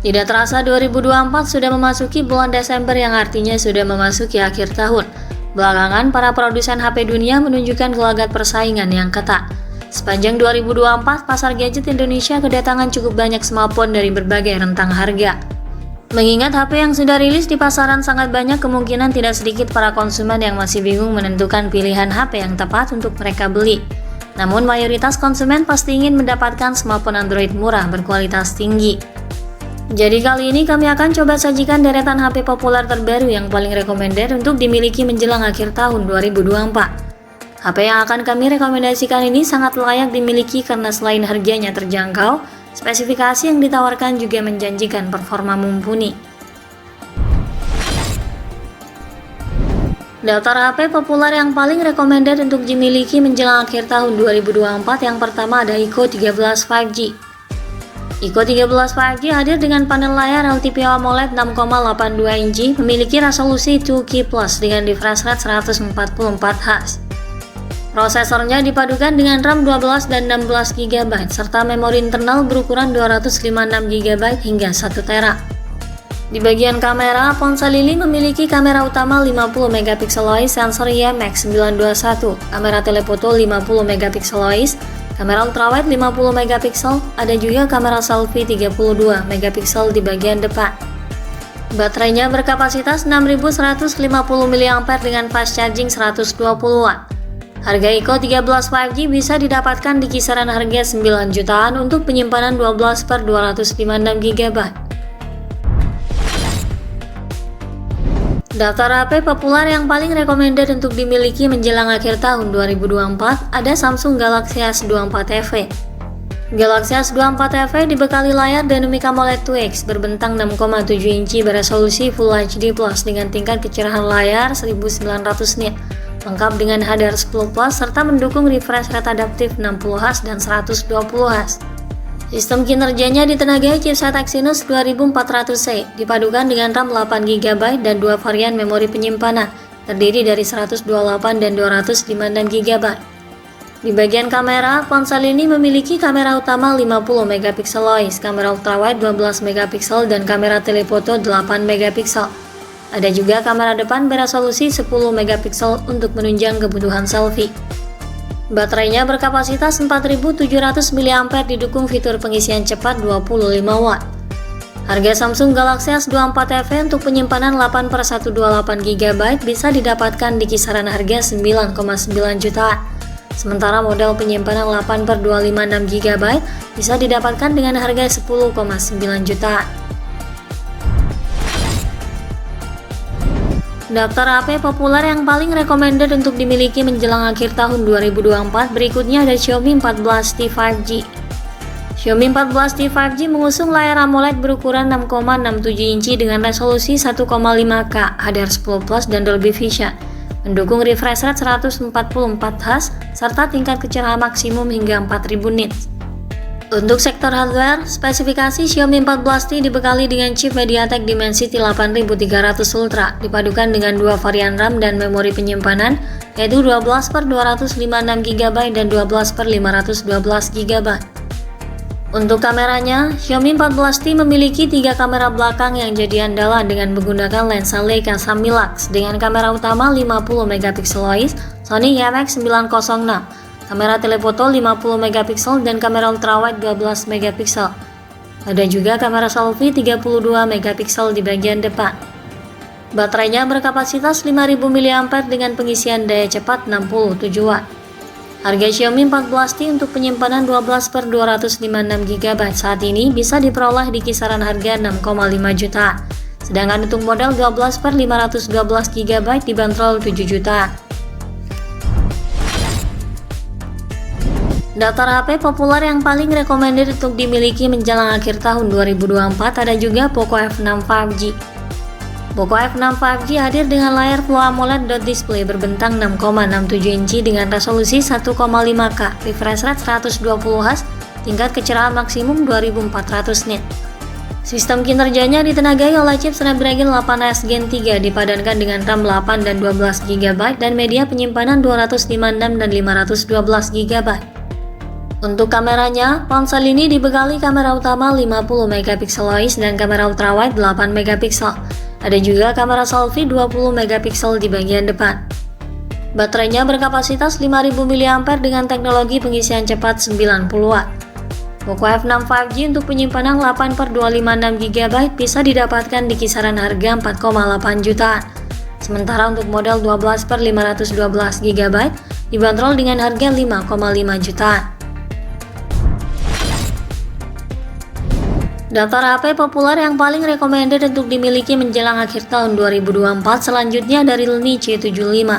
Tidak terasa 2024 sudah memasuki bulan Desember yang artinya sudah memasuki akhir tahun. Belakangan, para produsen HP dunia menunjukkan gelagat persaingan yang ketat. Sepanjang 2024, pasar gadget Indonesia kedatangan cukup banyak smartphone dari berbagai rentang harga. Mengingat HP yang sudah rilis di pasaran sangat banyak, kemungkinan tidak sedikit para konsumen yang masih bingung menentukan pilihan HP yang tepat untuk mereka beli. Namun mayoritas konsumen pasti ingin mendapatkan smartphone Android murah berkualitas tinggi. Jadi kali ini kami akan coba sajikan deretan HP populer terbaru yang paling recommended untuk dimiliki menjelang akhir tahun 2024. HP yang akan kami rekomendasikan ini sangat layak dimiliki karena selain harganya terjangkau, spesifikasi yang ditawarkan juga menjanjikan performa mumpuni. Daftar HP populer yang paling recommended untuk dimiliki menjelang akhir tahun 2024 yang pertama ada Ico 13 5G. Ico 13 5G hadir dengan panel layar LTP AMOLED 6,82 inci, memiliki resolusi 2K+ dengan refresh rate 144Hz. Prosesornya dipadukan dengan RAM 12 dan 16 GB serta memori internal berukuran 256 GB hingga 1 TB. Di bagian kamera, ponsel ini memiliki kamera utama 50 MP OIS sensor IMX921, kamera telefoto 50 MP OIS, kamera ultrawide 50 MP, ada juga kamera selfie 32 MP di bagian depan. Baterainya berkapasitas 6150 mAh dengan fast charging 120 Watt. Harga Ico 13 5G bisa didapatkan di kisaran harga 9 jutaan untuk penyimpanan 12/256 GB. Daftar HP populer yang paling recommended untuk dimiliki menjelang akhir tahun 2024 ada Samsung Galaxy S24 FE. Galaxy S24 FE dibekali layar Dynamic AMOLED 2X berbentang 6,7 inci beresolusi Full HD+ dengan tingkat kecerahan layar 1900 nit, lengkap dengan HDR10+ serta mendukung refresh rate adaptif 60Hz dan 120Hz. Sistem kinerjanya ditenagai chipset Exynos 2400C, dipadukan dengan RAM 8GB dan dua varian memori penyimpanan, terdiri dari 128 dan 256 GB. Di bagian kamera, ponsel ini memiliki kamera utama 50 MP OIS, kamera ultrawide 12 MP dan kamera telefoto 8 MP. Ada juga kamera depan beresolusi 10 MP untuk menunjang kebutuhan selfie. Baterainya berkapasitas 4700 mAh didukung fitur pengisian cepat 25 Watt. Harga Samsung Galaxy S24 FE untuk penyimpanan 8/128 GB bisa didapatkan di kisaran harga 9,9 jutaan. Sementara model penyimpanan 8/256 GB bisa didapatkan dengan harga 10,9 jutaan. Daftar HP populer yang paling recommended untuk dimiliki menjelang akhir tahun 2024 berikutnya ada Xiaomi 14T 5G. Xiaomi 14T 5G mengusung layar AMOLED berukuran 6,67 inci dengan resolusi 1,5K, HDR10+ dan Dolby Vision, mendukung refresh rate 144Hz serta tingkat kecerahan maksimum hingga 4000 nits. Untuk sektor hardware, spesifikasi Xiaomi 14T dibekali dengan chip MediaTek Dimensity 8300 Ultra, dipadukan dengan dua varian RAM dan memori penyimpanan, yaitu 12/256 GB dan 12/512 GB. Untuk kameranya, Xiaomi 14T memiliki 3 kamera belakang yang jadi andalan dengan menggunakan lensa Leica Samilux dengan kamera utama 50 MP OIS Sony IMX906, kamera telefoto 50 MP dan kamera ultrawide 12 MP. Ada juga kamera selfie 32 MP di bagian depan. Baterainya berkapasitas 5000 mAh dengan pengisian daya cepat 67 Watt. Harga Xiaomi 14T untuk penyimpanan 12/256 GB saat ini bisa diperoleh di kisaran harga 6,5 jutaan. Sedangkan untuk model 12/512 GB dibanderol 7 jutaan. Daftar HP populer yang paling recommended untuk dimiliki menjelang akhir tahun 2024 ada juga Poco F6 5G. Poco F6 5G hadir dengan layar Full AMOLED dot display berbentang 6,67 inci dengan resolusi 1,5K, refresh rate 120Hz, tingkat kecerahan maksimum 2400 nit. Sistem kinerjanya ditenagai oleh chip Snapdragon 8S Gen 3 dipadankan dengan RAM 8 dan 12 GB dan media penyimpanan 256 dan 512 GB. Untuk kameranya, ponsel ini dibekali kamera utama 50 megapiksel OIS dan kamera ultrawide 8 megapiksel. Ada juga kamera selfie 20 megapiksel di bagian depan. Baterainya berkapasitas 5000 mAh dengan teknologi pengisian cepat 90 Watt. Poco F6 5G untuk penyimpanan 8/256 GB bisa didapatkan di kisaran harga 4,8 jutaan. Sementara untuk model 12/512 GB dibanderol dengan harga 5,5 jutaan. Daftar HP populer yang paling recommended untuk dimiliki menjelang akhir tahun 2024 selanjutnya dari Realme C75.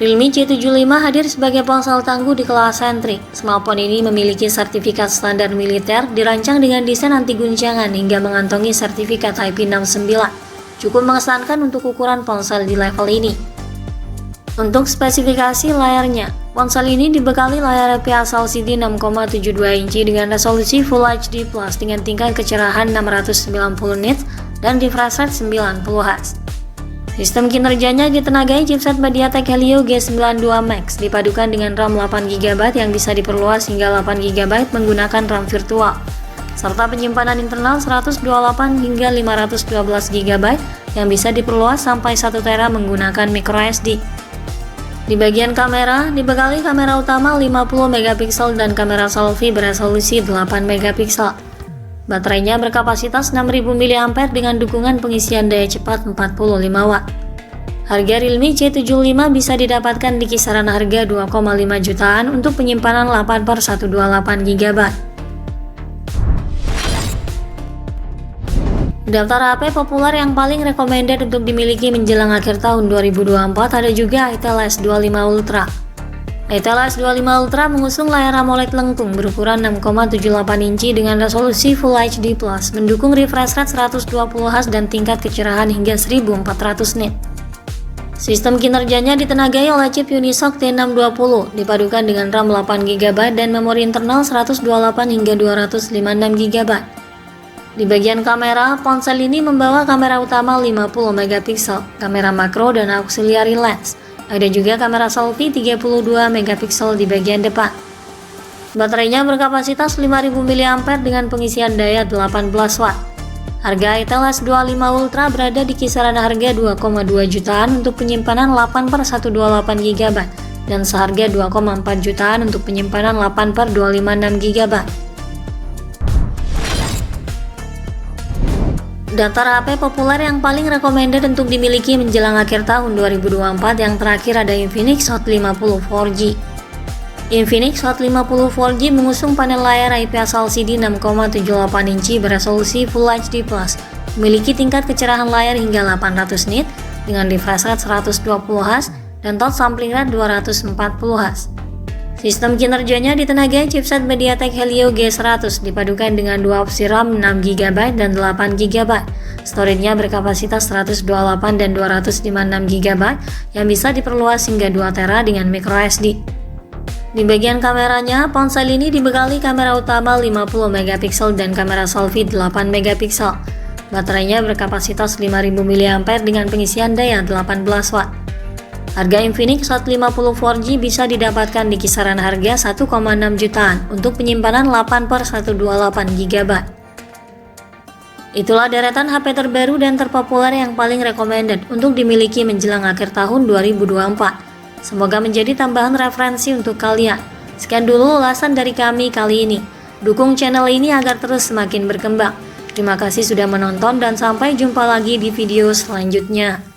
Realme C75 hadir sebagai ponsel tangguh di kelas sentrik. Smartphone ini memiliki sertifikat standar militer, dirancang dengan desain anti guncangan hingga mengantongi sertifikat IP69. Cukup mengesankan untuk ukuran ponsel di level ini. Untuk spesifikasi layarnya, ponsel ini dibekali layar IPS LCD 6,72 inci dengan resolusi Full HD Plus dengan tingkat kecerahan 690 nits dan refresh rate 90 Hz. Sistem kinerjanya ditenagai chipset MediaTek Helio G92 Max dipadukan dengan RAM 8GB yang bisa diperluas hingga 8GB menggunakan RAM virtual, serta penyimpanan internal 128 hingga 512GB yang bisa diperluas sampai 1TB menggunakan microSD. Di bagian kamera, dibekali kamera utama 50 megapiksel dan kamera selfie beresolusi 8 megapiksel. Baterainya berkapasitas 6000 mAh dengan dukungan pengisian daya cepat 45 Watt. Harga Realme C75 bisa didapatkan di kisaran harga 2,5 jutaan untuk penyimpanan 8/128 GB. Daftar HP populer yang paling recommended untuk dimiliki menjelang akhir tahun 2024 ada juga Itel S25 Ultra. Itel S25 Ultra mengusung layar AMOLED lengkung berukuran 6,78 inci dengan resolusi Full HD Plus, mendukung refresh rate 120 Hz dan tingkat kecerahan hingga 1400 nits. Sistem kinerjanya ditenagai oleh chip Unisoc T620, dipadukan dengan RAM 8GB dan memori internal 128 hingga 256 GB. Di bagian kamera, ponsel ini membawa kamera utama 50 megapiksel, kamera makro dan auxiliary lens. Ada juga kamera selfie 32 megapiksel di bagian depan. Baterainya berkapasitas 5000 mAh dengan pengisian daya 18 Watt. Harga Itel S25 Ultra berada di kisaran harga 2,2 jutaan untuk penyimpanan 8/128 GB dan seharga 2,4 jutaan untuk penyimpanan 8/256 GB. Daftar HP populer yang paling recommended untuk dimiliki menjelang akhir tahun 2024 yang terakhir ada Infinix Hot 50 4G. Infinix Hot 50 4G mengusung panel layar IPS LCD 6,78 inci beresolusi Full HD Plus, memiliki tingkat kecerahan layar hingga 800 nits dengan refresh rate 120 Hz dan touch sampling rate 240 Hz. Sistem kinerjanya ditenagai chipset MediaTek Helio G100 dipadukan dengan dua opsi RAM 6GB dan 8GB. Storage-nya berkapasitas 128 dan 256 GB yang bisa diperluas hingga 2TB dengan microSD. Di bagian kameranya, ponsel ini dibekali kamera utama 50 megapiksel dan kamera selfie 8 megapiksel. Baterainya berkapasitas 5000 mAh dengan pengisian daya 18 Watt. Harga Infinix Hot 50 4G bisa didapatkan di kisaran harga 1,6 jutaan untuk penyimpanan 8/128 GB. Itulah deretan HP terbaru dan terpopuler yang paling recommended untuk dimiliki menjelang akhir tahun 2024. Semoga menjadi tambahan referensi untuk kalian. Sekian dulu ulasan dari kami kali ini. Dukung channel ini agar terus semakin berkembang. Terima kasih sudah menonton dan sampai jumpa lagi di video selanjutnya.